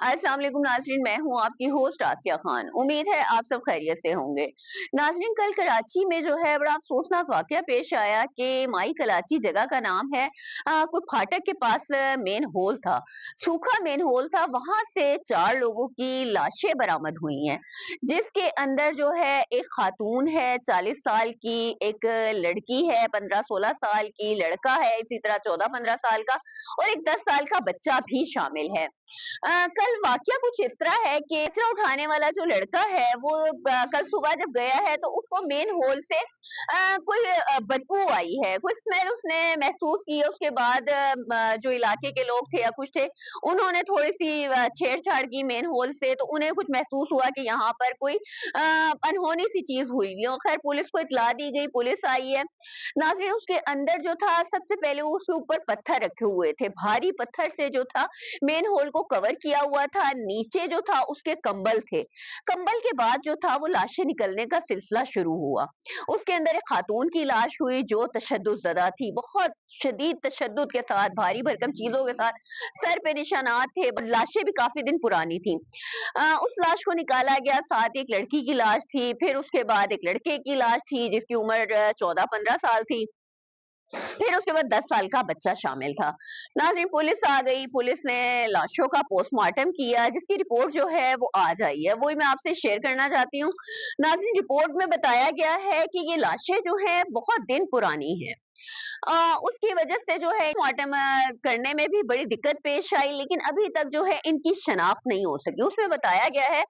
अस्सलाम वालेकुम नाज़रीन, मैं हूँ आपकी होस्ट आसिया खान। उम्मीद है आप सब खैरियत से होंगे। नाज़रीन, कल कराची में जो है बड़ा अफसोसनाक वाक़या पेश आया कि माई कराची जगह का नाम है, कोई फाटक के पास मेन होल था, सूखा मेन होल था। वहां से 4 लोगों की लाशें बरामद हुई हैं, जिसके अंदर जो है एक खातून है 40 साल की, एक लड़की है 15-16 साल की, लड़का है इसी तरह 14-15 साल का, और एक 10 साल का बच्चा भी शामिल है। कल वाकया कुछ इस तरह है कि कचरा उठाने वाला जो लड़का है वो कल सुबह जब गया है तो उसको मेन होल से कोई बदबू आई है, कोई स्मेल उसने महसूस की है। उसके बाद जो इलाके के लोग थे या कुछ थे, उन्होंने थोड़ी सी छेड़छाड़ की मेन होल से, तो उन्हें कुछ महसूस हुआ कि यहाँ पर कोई अनहोनी सी चीज हुई है। और खैर पुलिस को इत्तला दी गई, पुलिस आई है। नाज़रीन, उसके अंदर जो था सबसे पहले उसके ऊपर पत्थर रखे हुए थे, भारी पत्थर से जो था मेन होल को कवर किया हुआ था। नीचे जो था उसके कंबल थे। कंबल के बाद जो था वो लाशें निकलने का सिलसिला शुरू हुआ। उसके अंदर एक खातून की लाश हुई जो तशद्दुद ज़दा थी, बहुत शदीद तशद्दुद के साथ, भारी भरकम चीजों के साथ, सर पे निशानात थे, लाशें भी काफी दिन पुरानी थी। उस लाश को निकाला गया, साथ एक लड़की की लाश थी, फिर उसके बाद एक लड़के की लाश थी जिसकी उम्र 14-15 साल थी, फिर उसके बाद 10 साल का बच्चा शामिल था। नाज़रीन, पुलिस आ गई, पुलिस ने लाशों का पोस्टमार्टम किया, जिसकी रिपोर्ट जो है वो आज आई है, वही मैं आपसे शेयर करना चाहती हूँ। नाज़रीन, रिपोर्ट में बताया गया है कि ये लाशें जो हैं बहुत दिन पुरानी हैं। उसकी वजह से जो है पोस्टमार्टम करने में भी बड़ी दिक्कत पेश आई, लेकिन अभी तक जो है इनकी शनाख्त नहीं हो सकी। उसमें बताया गया है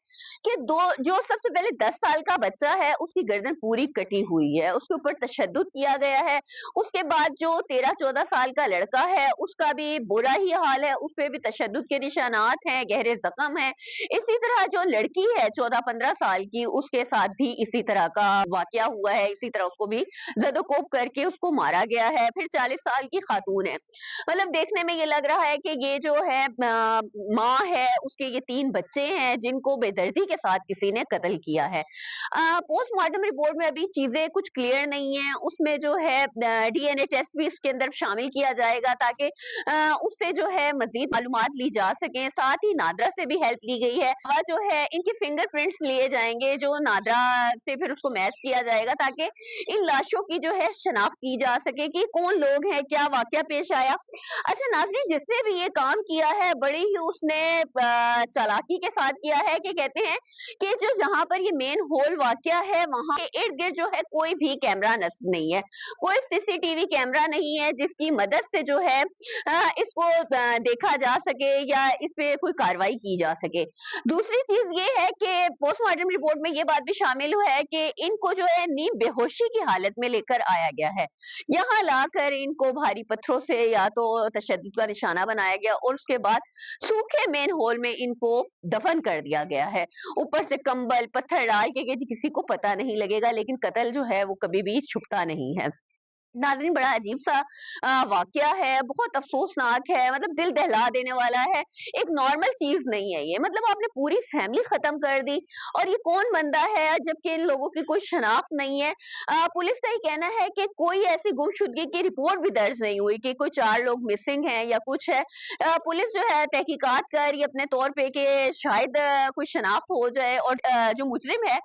कि दो जो सबसे पहले 10 साल का बच्चा है उसकी गर्दन पूरी कटी हुई है, उसके ऊपर तशद्दुद किया गया है। उसके बाद जो 13-14 साल का लड़का है उसका भी बुरा ही हाल है, उस पे भी तशद्दुद के निशानात हैं, गहरे जख्म है। इसी तरह जो लड़की है 14-15 साल की, उसके साथ भी इसी तरह का वाकया हुआ है, इसी तरह उसको भी जदोकोब करके उसको मारा गया है। फिर 40 साल की खातून है। मतलब देखने में ये लग रहा है कि ये जो है माँ है, उसके ये 3 बच्चे हैं जिनको बेदर्दी के साथ किसी ने कत्ल किया है। पोस्टमार्टम रिपोर्ट में अभी चीजें कुछ क्लियर नहीं है। उसमें जो है डीएनए टेस्ट भी इसके अंदर शामिल किया जाएगा, ताकि उससे जो है मजीद मालूमात ली जा सके। साथ ही नादरा से भी हेल्प ली गई है, वह जो है इनके फिंगरप्रिंट्स लिए जाएंगे, जो नादरा से फिर उसको मैच किया जाएगा, ताकि इन लाशों की जो है शनाख्त की जा सके कि कौन लोग हैं, क्या वाकया पेश आया। अच्छा नाज़रीन, जिसने भी ये काम किया है बड़ी ही उसने चालाकी के साथ किया है, कि कहते हैं कि जो जहाँ पर ये मेन होल वाकया है वहां के इर्द गिर्द जो है कोई भी कैमरा नस्ब नहीं है, कोई सीसीटीवी कैमरा नहीं है जिसकी मदद से जो है इसको देखा जा सके या इस पे कोई कार्रवाई की जा सके। दूसरी चीज ये है कि पोस्टमार्टम रिपोर्ट में ये बात भी शामिल है कि इनको जो है नीम बेहोशी की हालत में लेकर आया गया है। यहाँ लाकर इनको भारी पत्थरों से या तो तशद्दुद का निशाना बनाया गया, और उसके बाद सूखे मेन होल में इनको दफन कर दिया गया है। ऊपर से कंबल पत्थर डाल के कि किसी को पता नहीं लगेगा, लेकिन कत्ल जो है वो कभी भी छुपता नहीं है। नाज़रीन, बड़ा अजीब सा वाकया है, बहुत अफसोसनाक है, मतलब दिल दहला देने वाला है। एक नॉर्मल चीज नहीं है ये, मतलब आपने पूरी फैमिली खत्म कर दी, और ये कौन बंदा है जबकि इन लोगों की कोई शनाख्त नहीं है। पुलिस का ये कहना है कि कोई ऐसी गुमशुदगी की रिपोर्ट भी दर्ज नहीं हुई कि कोई 4 लोग मिसिंग हैं या कुछ है। पुलिस जो है तहकीकात कर रही है अपने तौर पे कि शायद कोई शनाख्त हो जाए और जो मुजरिम है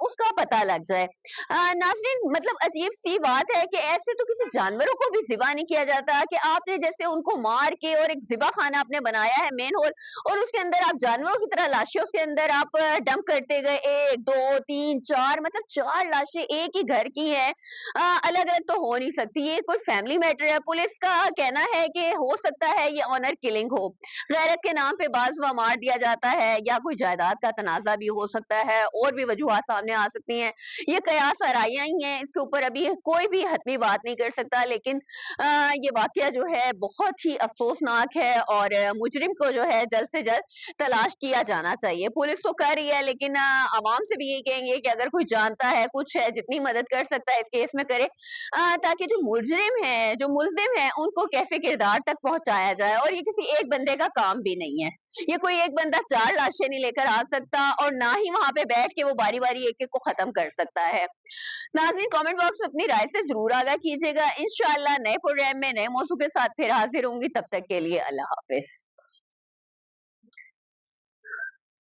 उसका पता लग जाए। नाज़रीन, मतलब अजीब सी बात है कि ऐसे तो किसी जानवरों को भी ज़िबा नहीं किया जाता, कि आपने जैसे उनको मार के और एक ज़िबा खाना आपने बनाया है मेन होल, और उसके अंदर आप जानवरों की तरह लाशें उसके अंदर आप डंप करते गए, 1 2 3 4, मतलब 4 लाशें एक ही घर की हैं। अलग-अलग तो हो नहीं सकती, ये कोई फैमिली मैटर है। पुलिस का कहना है कि हो सकता है ये ऑनर किलिंग हो, गैरत के नाम पे बाज़-व मार दिया जाता है, या कोई जायदाद का तनाज़ा भी हो सकता है, और भी वजूहात सामने आ सकती हैं। ये कयास आराइयां ही हैं, इसके ऊपर अभी कोई भी हतमी बात नहीं कर सकता, लेकिन ये वाकया जो है बहुत ही अफसोसनाक है, और मुजरिम को जो है जल्द से जल्द तलाश किया जाना चाहिए। पुलिस तो कर रही है, लेकिन आवाम से भी यही कहेंगे कि अगर कोई जानता है, कुछ है, जितनी मदद कर सकता है इस केस में करे, ताकि जो मुजरिम है, जो मुल्जिम है, उनको कैफे किरदार तक पहुंचाया जाए। और ये किसी एक बंदे का काम भी नहीं है, ये कोई एक बंदा 4 लाशें नहीं लेकर आ सकता, और ना ही वहां पे बैठ के वो बारी बारी एक एक को खत्म कर सकता है। नाज़रीन, कमेंट बॉक्स में अपनी राय से जरूर आगाह कीजिएगा। इंशाअल्लाह नए प्रोग्राम में नए मौजू के साथ फिर हाजिर होंगी, तब तक के लिए अल्लाह हाफिज।